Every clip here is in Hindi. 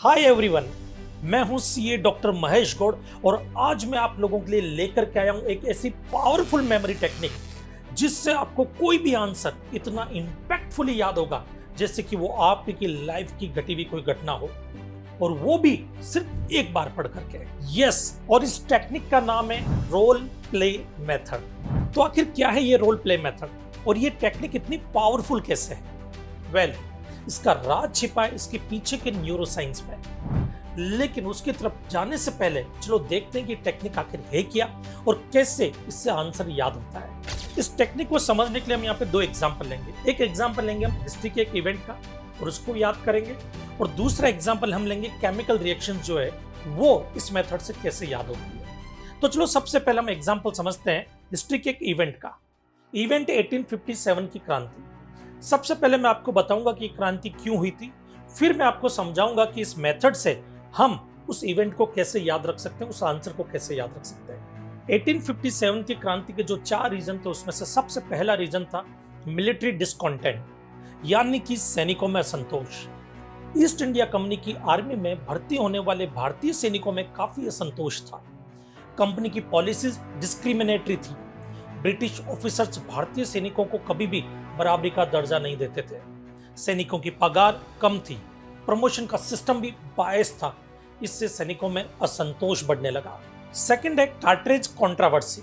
हाय एवरीवन, मैं हूं सीए डॉक्टर महेश गौड़ और आज मैं आप लोगों के लिए लेकर के आया हूं एक ऐसी पावरफुल मेमोरी टेक्निक जिससे आपको कोई भी आंसर इतना इंपैक्टफुली याद होगा जैसे कि वो आपकी लाइफ की घटी हुई कोई घटना हो, और वो भी सिर्फ एक बार पढ़ करके। यस, और इस टेक्निक का नाम है रोल प्ले मेथड। तो आखिर क्या है ये रोल प्ले मेथड और ये टेक्निक इतनी पावरफुल कैसे है? वेल, इसका राज छिपा है इसके पीछे के न्यूरोसाइंस में। लेकिन उसकी तरफ जाने से पहले चलो देखते हैं कि टेक्निक आखिर है क्या और कैसे इससे आंसर याद होता है। इस टेक्निक को समझने के लिए हम यहाँ पे दो एग्जांपल लेंगे। एक एग्जांपल लेंगे हम हिस्ट्री के एक इवेंट का और उसको याद करेंगे, और दूसरा एग्जांपल हम लेंगे केमिकल रिएक्शन जो है वो इस मेथड से कैसे याद होती है। तो चलो सबसे पहले हम एग्जाम्पल समझते हैं हिस्ट्री के एक इवेंट का। इवेंट 1857 की क्रांति। सबसे पहले मैं आपको बताऊंगा कि क्रांति क्यों हुई थी, फिर मैं आपको समझाऊंगा कि इस मेथड से हम उस इवेंट को कैसे याद रख सकते हैं, उस आंसर को कैसे याद रख सकते हैं। 1857 की क्रांति के जो 4 रीजन थे उसमें से सबसे पहला रीजन था मिलिट्री डिस्कॉन्टेंट, यानी कि सैनिकों में असंतोष। ईस्ट इंडिया कंपनी की आर्मी में भर्ती होने वाले भारतीय सैनिकों में काफी असंतोष था। कंपनी की पॉलिसीज डिस्क्रिमिनेटरी थी। ब्रिटिश ऑफिसर्स भारतीय सैनिकों को कभी भी बराबरी का दर्जा नहीं देते थे। सैनिकों की पगार कम थी। प्रमोशन का सिस्टम भी बायस था। इससे सैनिकों में असंतोष बढ़ने लगा। सेकंड है कार्ट्रिज कंट्रोवर्सी।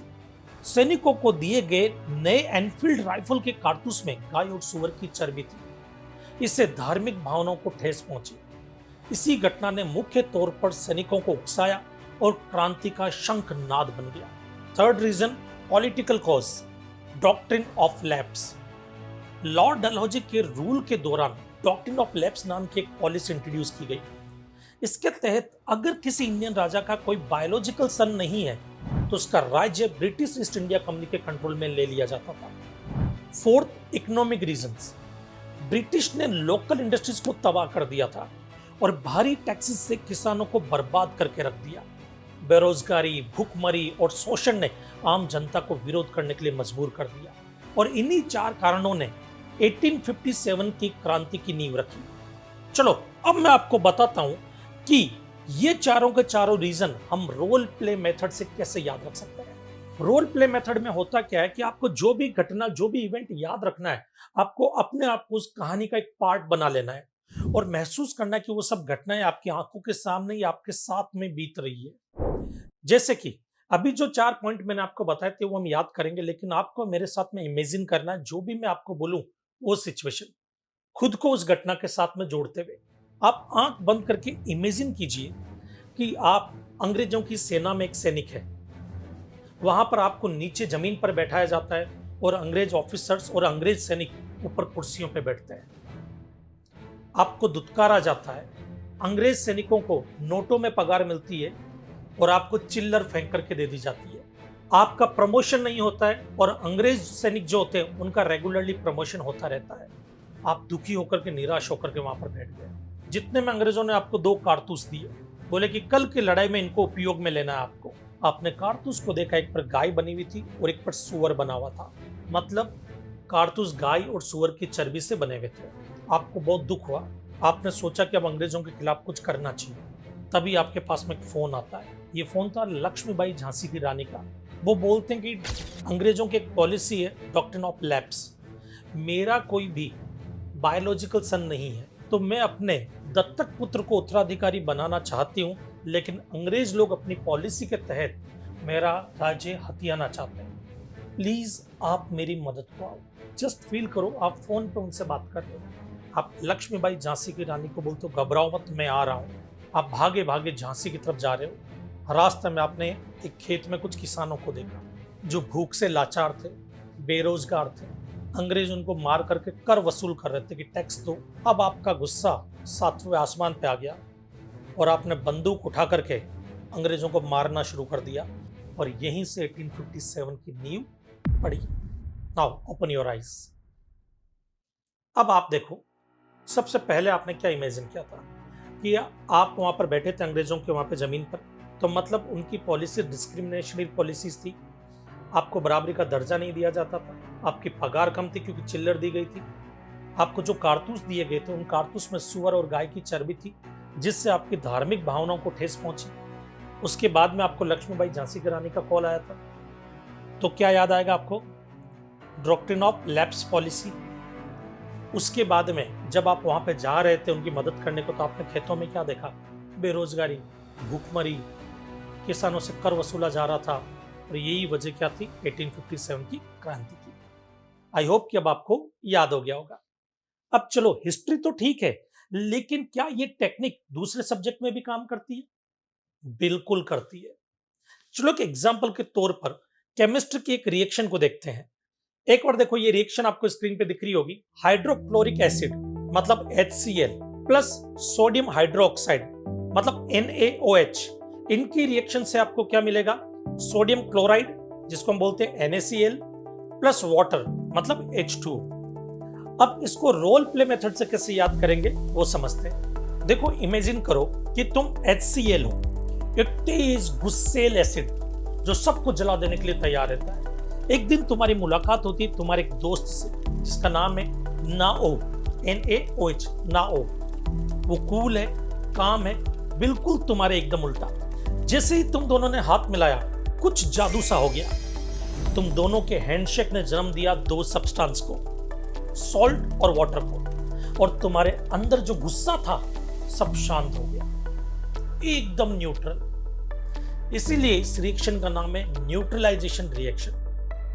सैनिकों को दिए गए नए एनफील्ड राइफल के कारतूस में गाय और सुअर की चर्बी थी। इससे धार्मिक भावनाओं को ठेस पहुंची। इसी घटना ने मुख्य तौर पर सैनिकों को उकसाया और क्रांति का शंखनाद बन गया। Third reason political cause, doctrine of lapse. Lord Dalhousie के रूल के दौरान डॉक्ट्रिन ऑफ लैप्स नाम की एक पॉलिसी इंट्रोड्यूस की गई। इसके तहत अगर किसी इंडियन राजा का कोई बायोलॉजिकल सन नहीं है तो उसका राज्य ब्रिटिश ईस्ट इंडिया कंपनी के कंट्रोल में ले लिया जाता था। Fourth, economic reasons. ब्रिटिश ने लोकल इंडस्ट्रीज को तबाह कर दिया था और भारी टैक्सेस से किसानों को बर्बाद करके रख दिया। बेरोजगारी, भूखमरी और शोषण ने आम जनता को विरोध करने के लिए मजबूर कर दिया, और इन्हीं 4 कारणों ने 1857 की क्रांति की नींव रखी। चलो अब मैं आपको बताता हूं कि ये चारों के चारों रीजन हम रोल प्ले मेथड से कैसे याद रख सकते हैं। रोल प्ले मेथड में होता क्या है कि आपको जो भी घटना, जो भी इवेंट याद रखना है, आपको अपने आप को उस कहानी का एक पार्ट बना लेना है और महसूस करना है कि वो सब घटनाएं आपकी आंखों के सामने या आपके साथ में बीत रही है। जैसे कि अभी जो 4 पॉइंट मैंने आपको बताए थे वो हम याद करेंगे, लेकिन आपको मेरे साथ में इमेजिन करना है जो भी मैं आपको बोलूं वो सिचुएशन, खुद को उस घटना के साथ में जोड़ते हुए आप आंख बंद करके इमेजिन कीजिए कि आप अंग्रेजों की सेना में एक सैनिक है। वहां पर आपको नीचे जमीन पर बैठाया जाता है और अंग्रेज ऑफिसर्स और अंग्रेज सैनिक ऊपर कुर्सियों पर बैठते हैं। आपको दुत्कारा जाता है। अंग्रेज सैनिकों को नोटों में पगार मिलती है और आपको चिल्लर फेंक करके दे दी जाती है। आपका प्रमोशन नहीं होता है और अंग्रेज सैनिक जो होते हैं उनका रेगुलरली प्रमोशन होता रहता है। आप दुखी होकर के, निराश होकर के वहां पर बैठ गए। जितने में अंग्रेजों ने आपको 2 कारतूस दिए, बोले कि कल की लड़ाई में इनको उपयोग में लेना है आपको। आपने कारतूस को देखा, एक पर गाय बनी हुई थी और एक पर सुअर बना हुआ था। मतलब कारतूस गाय और सुअर की चर्बी से बने हुए थे। आपको बहुत दुख हुआ। आपने सोचा कि अब अंग्रेजों के खिलाफ कुछ करना चाहिए। तभी आपके पास में एक फोन आता है। ये फोन था लक्ष्मीबाई झांसी की रानी का। वो बोलते हैं कि अंग्रेजों की एक पॉलिसी है डॉक्ट्रिन ऑफ लैप्स। मेरा कोई भी बायोलॉजिकल सन नहीं है तो मैं अपने दत्तक पुत्र को उत्तराधिकारी बनाना चाहती हूँ, लेकिन अंग्रेज लोग अपनी पॉलिसी के तहत मेरा राज्य हथियाना चाहते हैं। प्लीज आप मेरी मदद को आओ। जस्ट फील करो आप फोन पे उनसे बात कर रहे हो। आप लक्ष्मीबाई झांसी की रानी को बोलते हो घबराओ मत, मैं आ रहा हूँ। आप भागे भागे झांसी की तरफ जा रहे हो। रास्ते में आपने एक खेत में कुछ किसानों को देखा जो भूख से लाचार थे, बेरोजगार थे। अंग्रेज उनको मार करके कर वसूल कर रहे थे कि टैक्स दो। अब आपका गुस्सा 7वें आसमान पे आ गया और आपने बंदूक उठा करके अंग्रेजों को मारना शुरू कर दिया, और यहीं से 1857 की नींव पड़ी। Now open your eyes. अब आप देखो, सबसे पहले आपने क्या इमेजिन किया था कि आप वहां पर बैठे थे अंग्रेजों के वहां पे जमीन पर, तो मतलब उनकी पॉलिसी डिस्क्रिमिनेशनरी पॉलिसीज थी। आपको बराबरी का दर्जा नहीं दिया जाता था। आपकी पगार कम थी क्योंकि चिल्लर दी गई थी। आपको जो कारतूस दिए गए थे उन कारतूस में सुअर और गाय की चर्बी थी, जिससे आपकी धार्मिक भावनाओं को ठेस पहुंची। उसके बाद में आपको लक्ष्मीबाई झांसी की रानी का कॉल आया था, तो क्या याद आएगा आपको? Doctrine of lapse policy. उसके बाद में जब आप वहां पे जा रहे थे उनकी मदद करने को, तो आपने खेतों में क्या देखा? बेरोजगारी, भूखमरी, किसानों से कर वसूला जा रहा था, और यही वजह क्या थी? 1857 की क्रांति की। आई होप कि अब आपको याद हो गया होगा। अब चलो, हिस्ट्री तो ठीक है, लेकिन क्या ये टेक्निक दूसरे सब्जेक्ट में भी काम करती है? बिल्कुल करती है। चलो, एक एग्जांपल के तौर पर केमिस्ट्री की एक रिएक्शन को देखते हैं। एक बार देखो, ये रिएक्शन आपको स्क्रीन पे दिख रही होगी। हाइड्रोक्लोरिक एसिड मतलब HCl प्लस सोडियम हाइड्रोक्साइड मतलब NaOH, इनकी रिएक्शन से आपको क्या मिलेगा? सोडियम क्लोराइड, जिसको हम बोलते हैं NaCl, प्लस वाटर मतलब H2। अब इसको रोल प्ले मेथड से कैसे याद करेंगे वो समझते हैं। देखो, इमेजिन करो कि तुम HCl हो, एक तेज गुस्सेल एसिड जो सबको जला देने के लिए तैयार रहता है। एक दिन तुम्हारी मुलाकात होती है तुम्हारे एक दोस्त से, जिसका नाम है नाओ, NaOH, नाओ। वो कूल है, काम है, बिल्कुल तुम्हारे एकदम उल्टा। जैसे ही तुम दोनों ने हाथ मिलाया, कुछ जादू सा हो गया। तुम दोनों के हैंडशेक ने जन्म दिया दो सब्सटेंस को, सॉल्ट और वाटर को, और तुम्हारे अंदर जो गुस्सा था सब शांत हो गया, एकदम न्यूट्रल। इसीलिए इस रिएक्शन का नाम है न्यूट्रलाइजेशन रिएक्शन।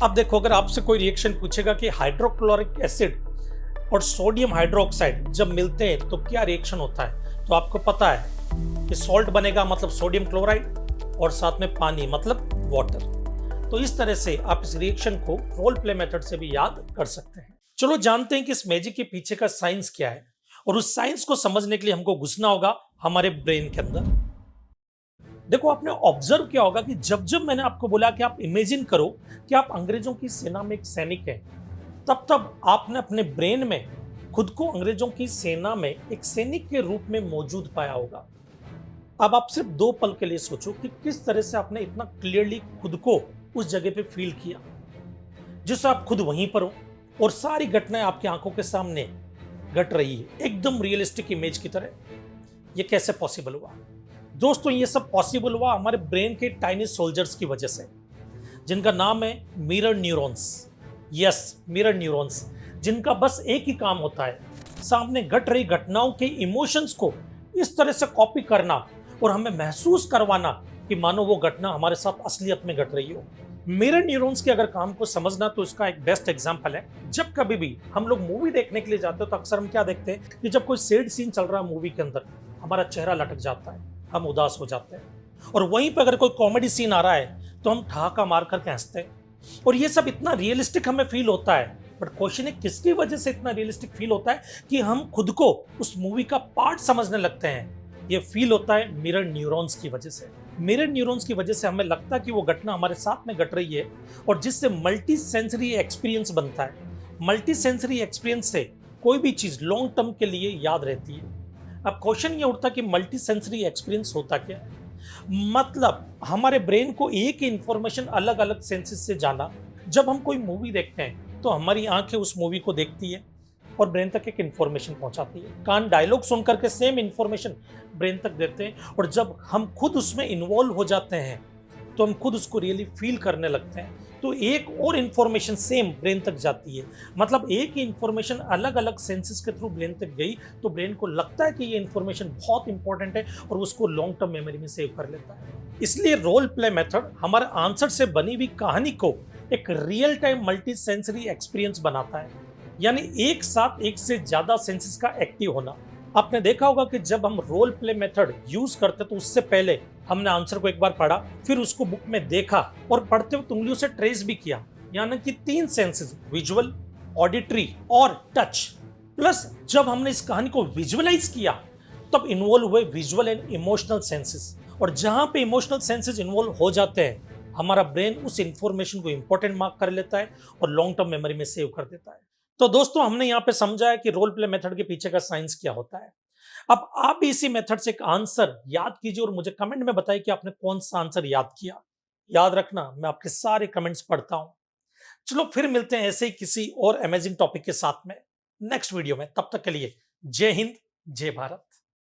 अब देखो, अगर आपसे कोई रिएक्शन पूछेगा कि हाइड्रोक्लोरिक एसिड और सोडियम हाइड्रोक्साइड जब मिलते हैं तो क्या रिएक्शन होता है, तो आपको पता है कि सॉल्ट बनेगा मतलब सोडियम क्लोराइड, और साथ में पानी मतलब वाटर। तो इस तरह से आप इस रिएक्शन को रोल प्ले मेथड से भी याद कर सकते हैं। चलो जानते हैं कि इस मैजिक के पीछे का साइंस क्या है, और उस साइंस को समझने के लिए हमको घुसना होगा हमारे ब्रेन के अंदर। देखो, आपने ऑब्जर्व किया होगा कि जब जब मैंने आपको बोला कि आप इमेजिन करो कि आप अंग्रेजों की सेना में एक सैनिक हैं, तब तब आपने अपने ब्रेन में खुद को अंग्रेजों की सेना में एक सैनिक के रूप में मौजूद पाया होगा। अब आप सिर्फ 2 पल के लिए सोचो कि किस तरह से आपने इतना क्लियरली खुद को उस जगह पे फील किया, जिससे आप खुद वहीं पर हो और सारी घटनाएं आपकी आंखों के सामने घट रही है, एकदम रियलिस्टिक इमेज की तरह। ये कैसे पॉसिबल हुआ? दोस्तों, ये सब पॉसिबल हुआ हमारे ब्रेन के टाइनी सोल्जर्स की वजह से, जिनका नाम है mirror neurons. Yes, mirror neurons, जिनका बस एक ही काम होता है, सामने घट रही घटनाओं के इमोशंस को इस तरह से कॉपी करना और हमें महसूस करवाना कि मानो वो घटना हमारे साथ असलियत में घट रही हो। मिरर न्यूरॉन्स के अगर काम को समझना, तो इसका एक बेस्ट एग्जांपल है, जब कभी भी हम लोग मूवी देखने के लिए जाते हो तो अक्सर हम क्या देखते हैं कि जब कोई सैड सीन चल रहा है मूवी के अंदर, हमारा चेहरा लटक जाता है, हम उदास हो जाते हैं। और वहीं पर अगर कोई कॉमेडी सीन आ रहा है तो हम ठहाका मार करके हंसते हैं। और ये सब इतना रियलिस्टिक हमें फील होता है। बट क्वेश्चन है, किसकी वजह से इतना रियलिस्टिक फील होता है कि हम खुद को उस मूवी का पार्ट समझने लगते हैं? ये फील होता है मिरर न्यूरॉन्स की वजह से। मिरर न्यूरॉन्स की वजह से हमें लगता है कि वो घटना हमारे साथ में घट रही है, और जिससे मल्टी सेंसरी एक्सपीरियंस बनता है। मल्टी सेंसरी एक्सपीरियंस से कोई भी चीज लॉन्ग टर्म के लिए याद रहती है। अब क्वेश्चन ये उठता कि मल्टी सेंसरी एक्सपीरियंस होता क्या है? मतलब हमारे ब्रेन को एक ही इंफॉर्मेशन अलग अलग सेंसेस से जाना। जब हम कोई मूवी देखते हैं तो हमारी आंखें उस मूवी को देखती है और ब्रेन तक एक इंफॉर्मेशन पहुंचाती है। कान डायलॉग सुन करके सेम इंफॉर्मेशन ब्रेन तक देते हैं, और जब हम खुद उसमें इन्वॉल्व हो जाते हैं तो हम खुद उसको रियली फील करने लगते हैं। तो एक और इंफॉर्मेशन सेम ब्रेन तक जाती है। मतलब एक ही इंफॉर्मेशन अलग अलग सेंसेस के थ्रू ब्रेन तक गई तो ब्रेन को लगता है कि ये इंफॉर्मेशन बहुत इंपॉर्टेंट है, और उसको लॉन्ग टर्म मेमोरी में सेव कर लेता है। इसलिए रोल प्ले मेथड हमारे आंसर से बनी हुई कहानी को एक real time multi sensory experience बनाता है, यानी एक साथ एक से ज्यादा सेंसेस का एक्टिव होना। आपने देखा होगा कि जब हम रोल प्ले मेथड यूज करते तो उससे पहले हमने आंसर को एक बार पढ़ा, फिर उसको बुक में देखा, और पढ़ते हुए उंगलियों से ट्रेस भी किया, यानी कि 3 सेंसेस, विजुअल, ऑडिटरी और टच। प्लस जब हमने इस कहानी को विजुअलाइज किया तब इन्वॉल्व हुए विजुअल एंड इमोशनल सेंसेस, और जहां पे इमोशनल सेंसेस इन्वॉल्व हो जाते हैं हमारा ब्रेन उस इंफॉर्मेशन को इंपॉर्टेंट मार्क कर लेता है और लॉन्ग टर्म मेमोरी में सेव कर देता है। तो दोस्तों, हमने यहाँ पे समझा है कि रोल प्ले मेथड के पीछे का साइंस क्या होता है। अब आप भी इसी मेथड से एक आंसर याद कीजिए और मुझे कमेंट में बताइए कि आपने कौन सा आंसर याद किया। याद रखना, मैं आपके सारे कमेंट्स पढ़ता हूं। चलो फिर मिलते हैं ऐसे ही किसी और अमेजिंग टॉपिक के साथ में नेक्स्ट वीडियो में। तब तक के लिए जय हिंद, जय भारत।